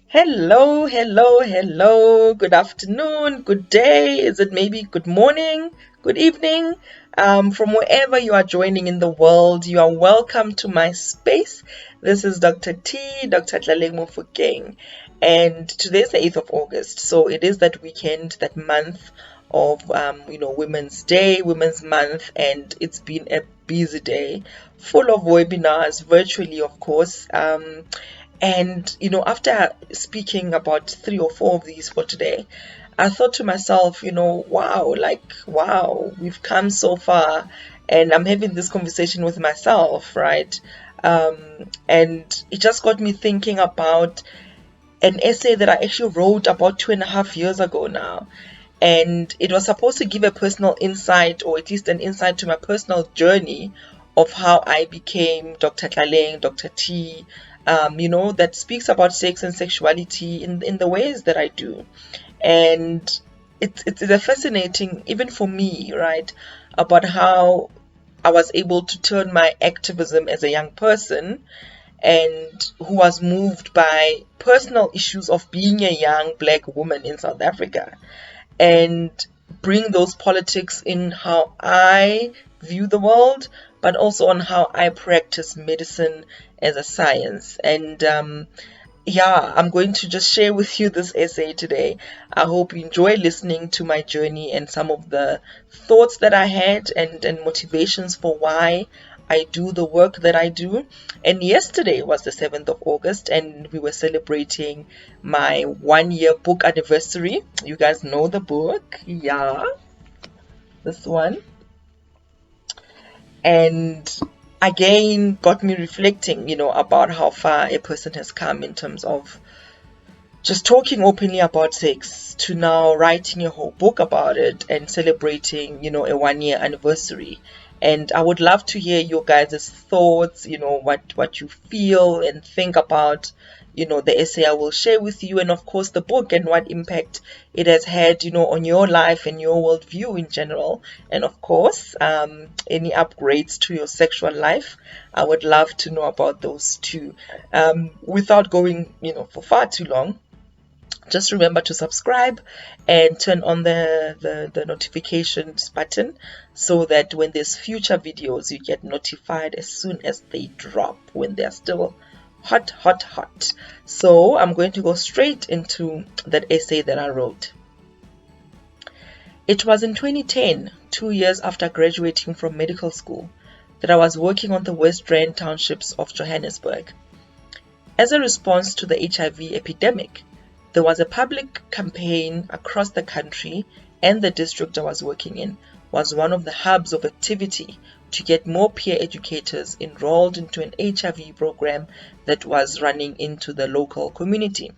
Hello, hello, hello. Good afternoon, good day. Is it maybe good morning, good evening? From wherever you are joining in the world, you are welcome to my space. This is Dr. T, Dr. Tlaleng Mofokeng, and today's the 8th of August. So it is that weekend, that month of Women's Day, Women's Month, and it's been a busy day, full of webinars, virtually, of course. And after speaking about three or four of these for today, I thought to myself, wow, wow, we've come so far. And I'm having this conversation with myself, right? And it just got me thinking about an essay that I actually wrote about 2.5 years ago now. And it was supposed to give a personal insight, or at least an insight to my personal journey of how I became Dr. Tlaleng, Dr. T, that speaks about sex and sexuality in the ways that I do. And it's a fascinating, even for me, right, about how I was able to turn my activism as a young person and who was moved by personal issues of being a young black woman in South Africa and bring those politics in how I view the world, but also on how I practice medicine as a science. And I'm going to just share with you this essay today. I hope you enjoy listening to my journey and some of the thoughts that I had and motivations for why I do the work that I do. And yesterday was the 7th of August, and we were celebrating my 1-year book anniversary. You guys know the book, yeah, this one. And again, got me reflecting, about how far a person has come in terms of just talking openly about sex to now writing a whole book about it and celebrating, a 1-year anniversary. And I would love to hear your guys' thoughts, what you feel and think about, the essay I will share with you, and of course the book and what impact it has had, on your life and your worldview in general. And of course, any upgrades to your sexual life. I would love to know about those too. Without going, for far too long, just remember to subscribe and turn on the notifications button so that when there's future videos, you get notified as soon as they drop, when they're still hot. So I'm going to go straight into that essay that I wrote. It was in 2010, 2 years after graduating from medical school, that I was working on the West Rand townships of Johannesburg. As a response to the HIV epidemic, there was a public campaign across the country, and the district I was working in was one of the hubs of activity to get more peer educators enrolled into an HIV program that was running into the local community.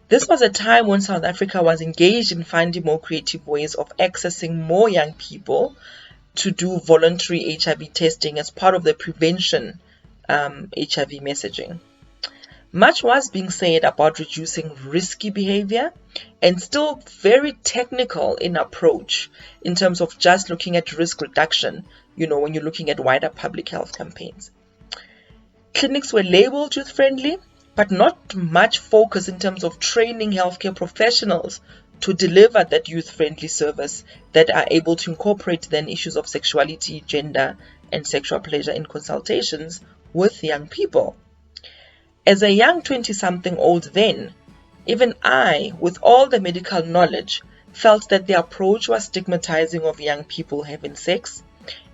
This was a time when South Africa was engaged in finding more creative ways of accessing more young people to do voluntary HIV testing as part of the prevention HIV messaging. Much was being said about reducing risky behavior, and still very technical in approach in terms of just looking at risk reduction, when you're looking at wider public health campaigns. Clinics were labeled youth-friendly, but not much focus in terms of training healthcare professionals to deliver that youth-friendly service that are able to incorporate then issues of sexuality, gender, and sexual pleasure in consultations with young people. As a young 20-something-old then, even I, with all the medical knowledge, felt that the approach was stigmatizing of young people having sex,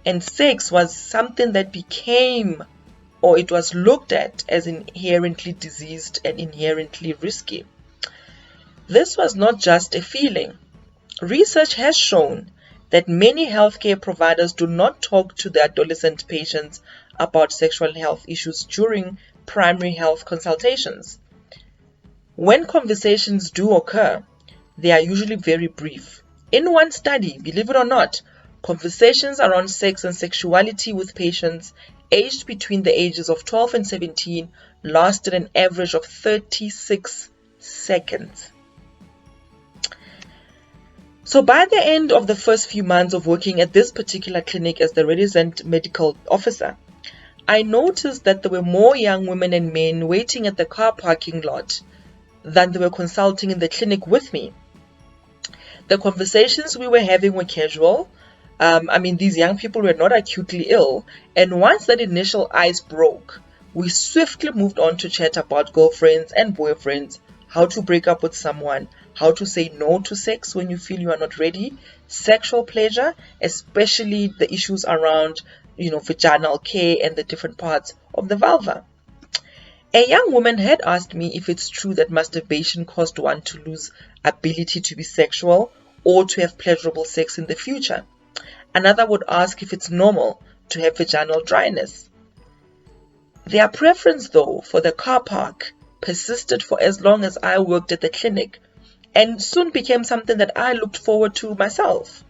and sex was something that became, or it was looked at as inherently diseased and inherently risky. This was not just a feeling. Research has shown that many healthcare providers do not talk to their adolescent patients about sexual health issues during primary health consultations. When conversations do occur, they are usually very brief. In one study, believe it or not, conversations around sex and sexuality with patients aged between the ages of 12 and 17 lasted an average of 36 seconds. So by the end of the first few months of working at this particular clinic as the resident medical officer, I noticed that there were more young women and men waiting at the car parking lot than they were consulting in the clinic with me. The conversations we were having were casual. These young people were not acutely ill, and once that initial ice broke, we swiftly moved on to chat about girlfriends and boyfriends, how to break up with someone, how to say no to sex when you feel you are not ready, sexual pleasure, especially the issues around, vaginal care and the different parts of the vulva. A young woman had asked me if it's true that masturbation caused one to lose ability to be sexual or to have pleasurable sex in the future. Another would ask if it's normal to have vaginal dryness. Their preference, though, for the car park persisted for as long as I worked at the clinic and soon became something that I looked forward to myself.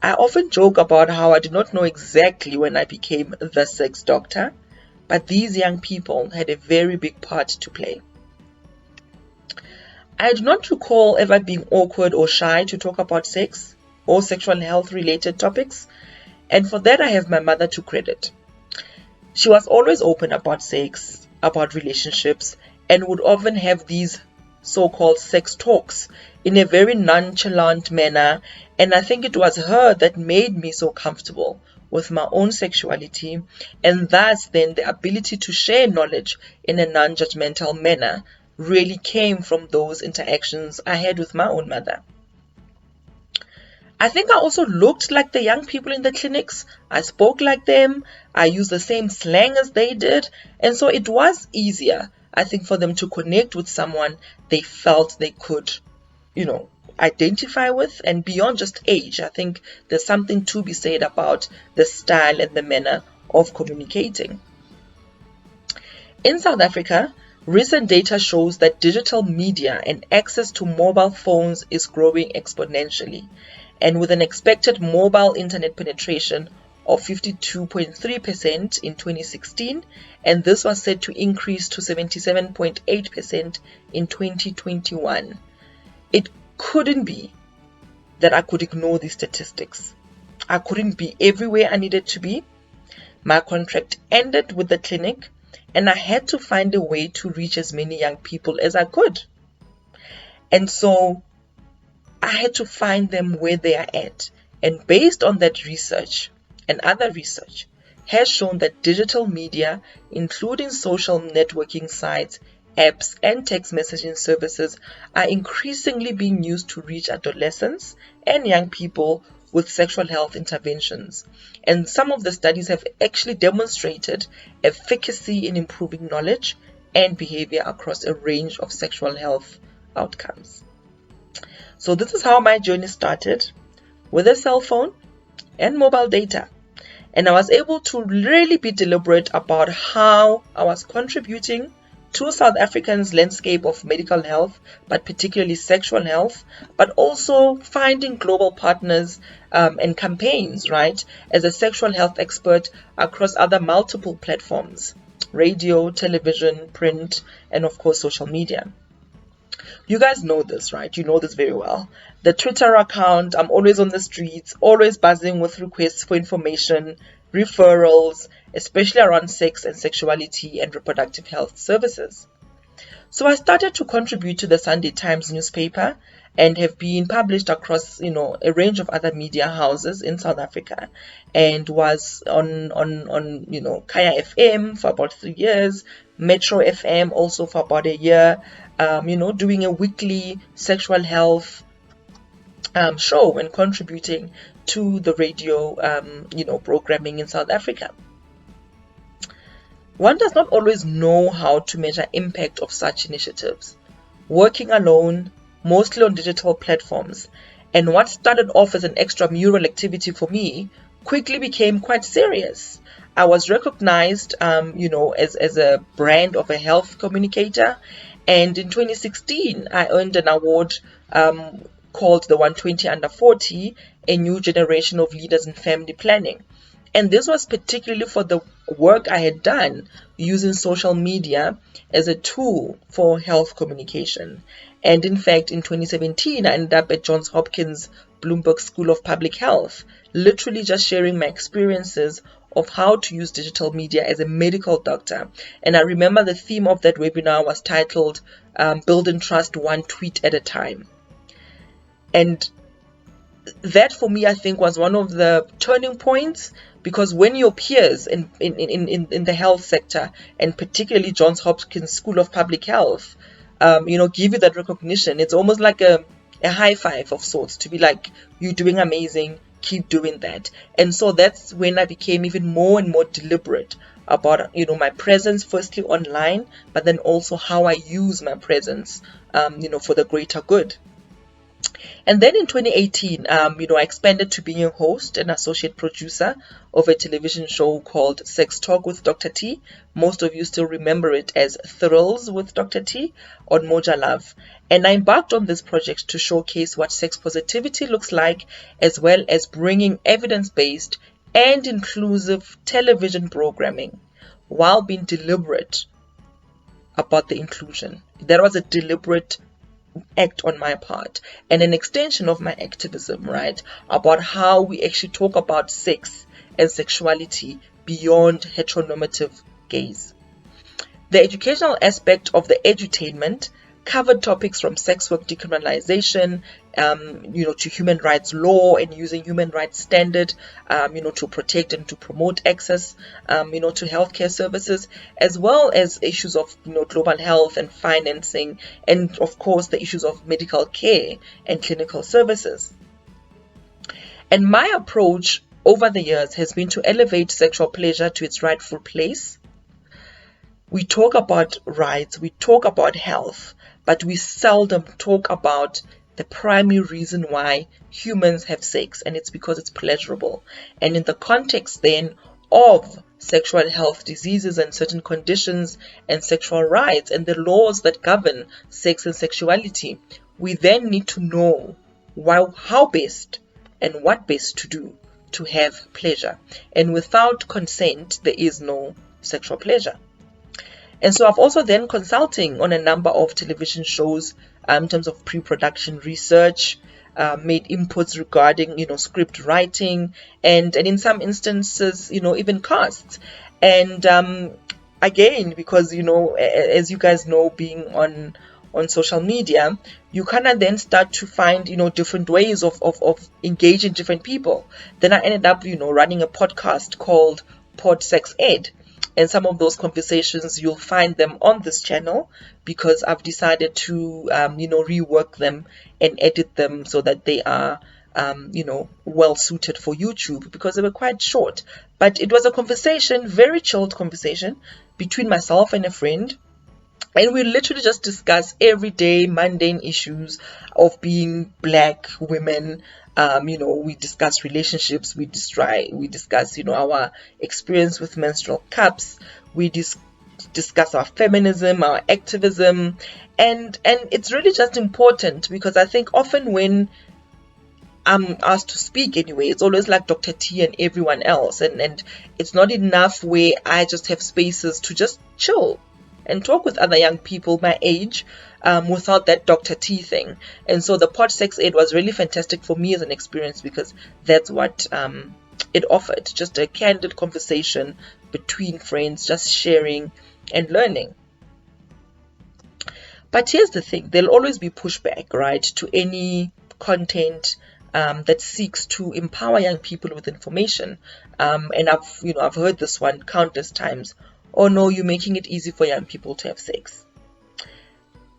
I often joke about how I did not know exactly when I became the sex doctor, but these young people had a very big part to play. I do not recall ever being awkward or shy to talk about sex or sexual health related topics, and for that I have my mother to credit. She was always open about sex, about relationships, and would often have these so-called sex talks in a very nonchalant manner, and I think it was her that made me so comfortable with my own sexuality, and thus then the ability to share knowledge in a non-judgmental manner really came from those interactions I had with my own mother. I think I also looked like the young people in the clinics. I spoke like them. I used the same slang as they did. And so it was easier, I think, for them to connect with someone they felt they could, identify with. And beyond just age, I think there's something to be said about the style and the manner of communicating. In South Africa, recent data shows that digital media and access to mobile phones is growing exponentially. And with an expected mobile internet penetration of 52.3% in 2016, and this was set to increase to 77.8% in 2021. It couldn't be that I could ignore these statistics. I couldn't be everywhere I needed to be. My contract ended with the clinic, and I had to find a way to reach as many young people as I could. And so I had to find them where they are at. And based on that research and other research has shown that digital media, including social networking sites, apps, and text messaging services, are increasingly being used to reach adolescents and young people with sexual health interventions. And some of the studies have actually demonstrated efficacy in improving knowledge and behavior across a range of sexual health outcomes. So this is how my journey started, with a cell phone and mobile data. And I was able to really be deliberate about how I was contributing to South Africans' landscape of medical health, but particularly sexual health, but also finding global partners and campaigns, right, as a sexual health expert across other multiple platforms: radio, television, print, and of course social media. You guys know this, right? You know this very well. The Twitter account, I'm always on the streets, always buzzing with requests for information, referrals, especially around sex and sexuality and reproductive health services. So I started to contribute to the Sunday Times newspaper and have been published across, a range of other media houses in South Africa, and was on Kaya FM for about 3 years, Metro FM also for about a year, doing a weekly sexual health show and contributing to the radio, programming in South Africa. One does not always know how to measure impact of such initiatives. Working alone, mostly on digital platforms, and what started off as an extramural activity for me quickly became quite serious. I was recognized, as a brand of a health communicator, and in 2016, I earned an award called the 120 Under 40, a new generation of leaders in family planning. And this was particularly for the work I had done using social media as a tool for health communication. And in fact, in 2017, I ended up at Johns Hopkins Bloomberg School of Public Health, literally just sharing my experiences of how to use digital media as a medical doctor. And I remember the theme of that webinar was titled Build and Trust One Tweet at a Time. And that for me, I think, was one of the turning points, because when your peers in the health sector, and particularly Johns Hopkins School of Public Health, give you that recognition, it's almost like a high five of sorts, to be like, you're doing amazing, keep doing that. And so that's when I became even more and more deliberate about my presence, firstly online, but then also how I use my presence for the greater good. And then in 2018, I expanded to being a host and associate producer of a television show called Sex Talk with Dr. T. Most of you still remember it as Thrills with Dr. T on Moja Love. And I embarked on this project to showcase what sex positivity looks like, as well as bringing evidence-based and inclusive television programming while being deliberate about the inclusion. That was a deliberate act on my part and an extension of my activism, right, about how we actually talk about sex and sexuality beyond heteronormative gaze. The educational aspect of the edutainment covered topics from sex work decriminalization, to human rights law and using human rights standard, to protect and to promote access, to healthcare services, as well as issues of, global health and financing, and of course the issues of medical care and clinical services. And my approach over the years has been to elevate sexual pleasure to its rightful place. We talk about rights, we talk about health, but we seldom talk about the primary reason why humans have sex, and it's because it's pleasurable. And in the context then of sexual health diseases and certain conditions and sexual rights and the laws that govern sex and sexuality, we then need to know how best and what best to do to have pleasure. And without consent, there is no sexual pleasure. And so I've also then consulting on a number of television shows in terms of pre-production research, made inputs regarding, script writing, and in some instances, even casts. And again, because, as you guys know, being on social media, you kind of then start to find, different ways of engaging different people. Then I ended up, running a podcast called Pod Sex Ed. And some of those conversations, you'll find them on this channel, because I've decided to, rework them and edit them so that they are, well suited for YouTube, because they were quite short. But it was a conversation, very chilled conversation between myself and a friend. And we literally just discuss everyday mundane issues of being Black women. We discuss relationships, we discuss, our experience with menstrual cups, we discuss our feminism, our activism, and it's really just important, because I think often when I'm asked to speak anyway, it's always like Dr. T and everyone else, and it's not enough where I just have spaces to just chill and talk with other young people my age without that Dr. T thing. And so the Pod Sex Ed was really fantastic for me as an experience, because that's what it offered, just a candid conversation between friends, just sharing and learning. But here's the thing, there'll always be pushback, right, to any content that seeks to empower young people with information. And I've heard this one countless times. Oh no, you're making it easy for young people to have sex.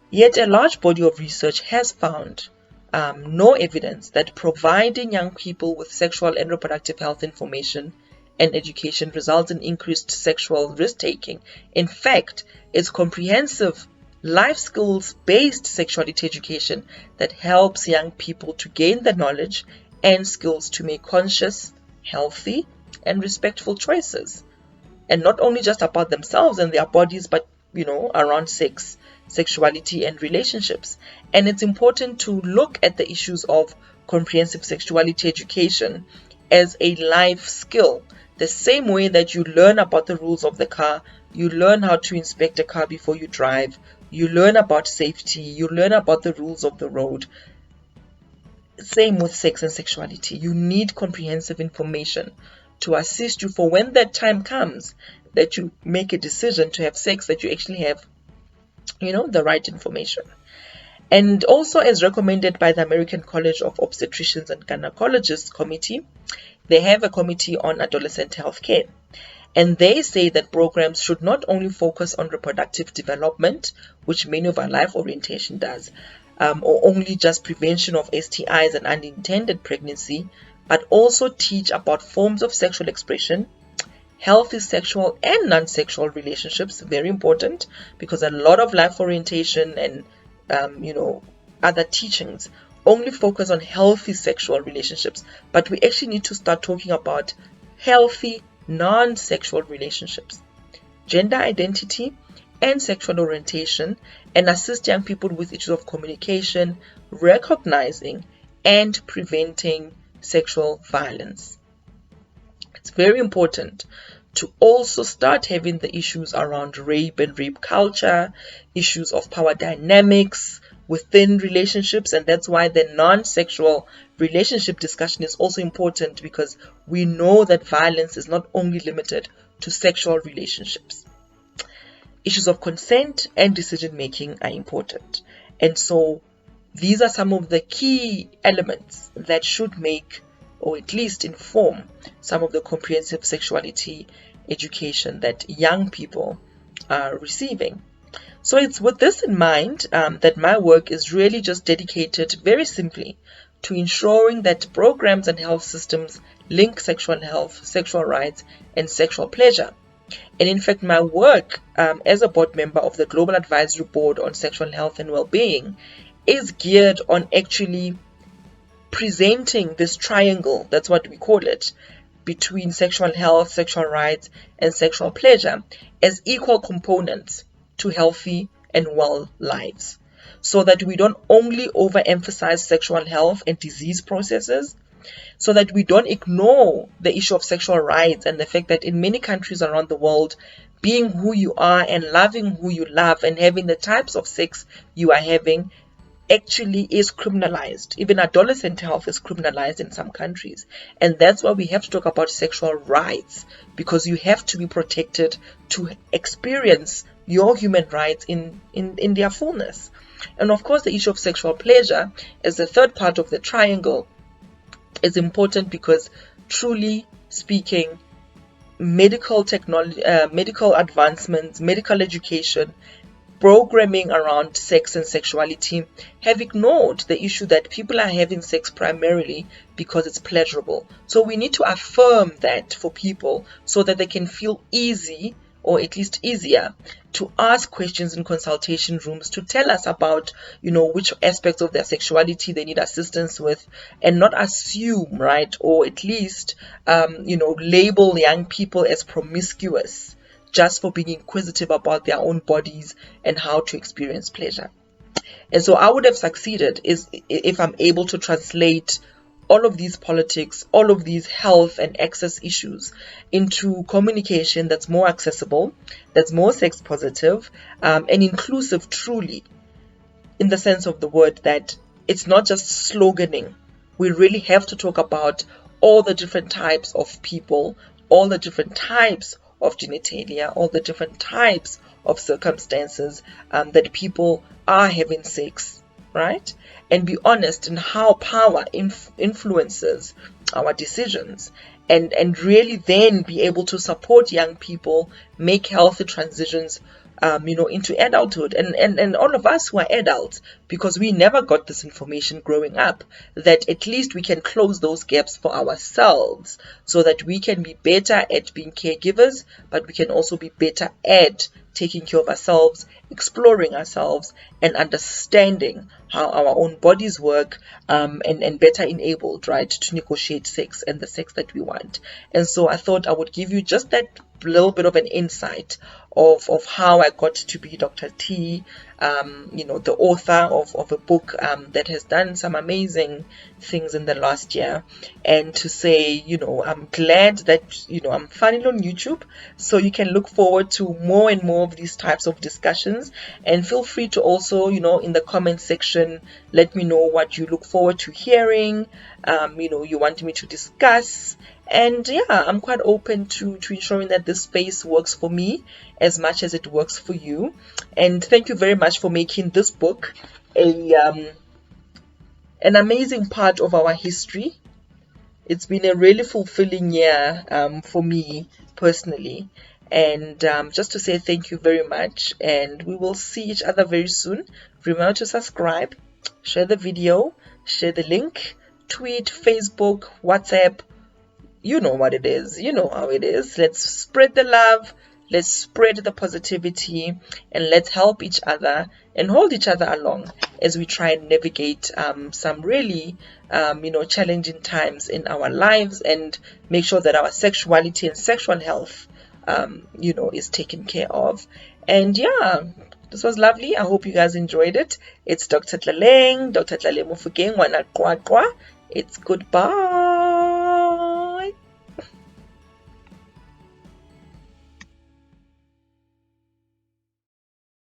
Yet a large body of research has found no evidence that providing young people with sexual and reproductive health information and education results in increased sexual risk-taking. In fact, it's comprehensive life skills-based sexuality education that helps young people to gain the knowledge and skills to make conscious, healthy, and respectful choices. And not only just about themselves and their bodies, but, around sex, sexuality, and relationships. And it's important to look at the issues of comprehensive sexuality education as a life skill. The same way that you learn about the rules of the car, you learn how to inspect a car before you drive, you learn about safety, you learn about the rules of the road. Same with sex and sexuality. You need comprehensive information to assist you for when that time comes that you make a decision to have sex, that you actually have, the right information. And also, as recommended by the American College of Obstetricians and Gynecologists Committee, they have a committee on adolescent health care. And they say that programs should not only focus on reproductive development, which many of our life orientation does, or only just prevention of STIs and unintended pregnancy, but also teach about forms of sexual expression, healthy sexual and non-sexual relationships, very important, because a lot of life orientation and other teachings only focus on healthy sexual relationships, but we actually need to start talking about healthy non-sexual relationships, gender identity and sexual orientation, and assist young people with issues of communication, recognizing and preventing sexual violence. It's very important to also start having the issues around rape and rape culture, issues of power dynamics within relationships, and that's why the non-sexual relationship discussion is also important, because we know that violence is not only limited to sexual relationships. Issues of consent and decision making are important, and so these are some of the key elements that should make, or at least inform, some of the comprehensive sexuality education that young people are receiving. So it's with this in mind that my work is really just dedicated, very simply, to ensuring that programs and health systems link sexual health, sexual rights, and sexual pleasure. And in fact, my work as a board member of the Global Advisory Board on Sexual Health and Well-being is geared on actually presenting this triangle, that's what we call it, between sexual health, sexual rights, and sexual pleasure as equal components to healthy and well lives, so that we don't only overemphasize sexual health and disease processes, so that we don't ignore the issue of sexual rights and the fact that in many countries around the world, being who you are and loving who you love and having the types of sex you are having actually is criminalized. Even adolescent health is criminalized in some countries. And that's why we have to talk about sexual rights, because you have to be protected to experience your human rights in their fullness. And of course, the issue of sexual pleasure as the third part of the triangle is important, because truly speaking, medical technology, medical advancements, medical education, programming around sex and sexuality have ignored the issue that people are having sex primarily because it's pleasurable. So we need to affirm that for people so that they can feel easy, or at least easier, to ask questions in consultation rooms, to tell us about, which aspects of their sexuality they need assistance with, and not assume, right, or at least, label young people as promiscuous just for being inquisitive about their own bodies and how to experience pleasure. And so I would have succeeded if I'm able to translate all of these politics, all of these health and access issues into communication that's more accessible, that's more sex positive, and inclusive truly, in the sense of the word, that it's not just sloganing. We really have to talk about all the different types of people, all the different types of genitalia, all the different types of circumstances that people are having sex, right? And be honest in how power influences our decisions, and really then be able to support young people make healthy transitions into adulthood, and all of us who are adults, because we never got this information growing up, that at least we can close those gaps for ourselves so that we can be better at being caregivers, but we can also be better at taking care of ourselves, exploring ourselves, and understanding how our own bodies work, and better enabled, right, to negotiate sex and the sex that we want. And so I thought I would give you just that little bit of an insight of how I got to be Dr. T, the author of a book that has done some amazing things in the last year, and to say, I'm glad that, I'm finally on YouTube, so you can look forward to more and more of these types of discussions, and feel free to also, in the comment section, let me know what you look forward to hearing, you want me to discuss, And yeah, I'm quite open to ensuring that this space works for me as much as it works for you. And thank you very much for making this book an amazing part of our history. It's been a really fulfilling year for me personally. And just to say thank you very much. And we will see each other very soon. Remember to subscribe, share the video, share the link, tweet, Facebook, WhatsApp. You know what it is. You know how it is. Let's spread the love. Let's spread the positivity, and let's help each other and hold each other along as we try and navigate some really, challenging times in our lives, and make sure that our sexuality and sexual health, is taken care of. And yeah, this was lovely. I hope you guys enjoyed it. It's Dr. Tlaleng, Dr. Tlaleng Mofokeng, Wana Kwa. It's goodbye.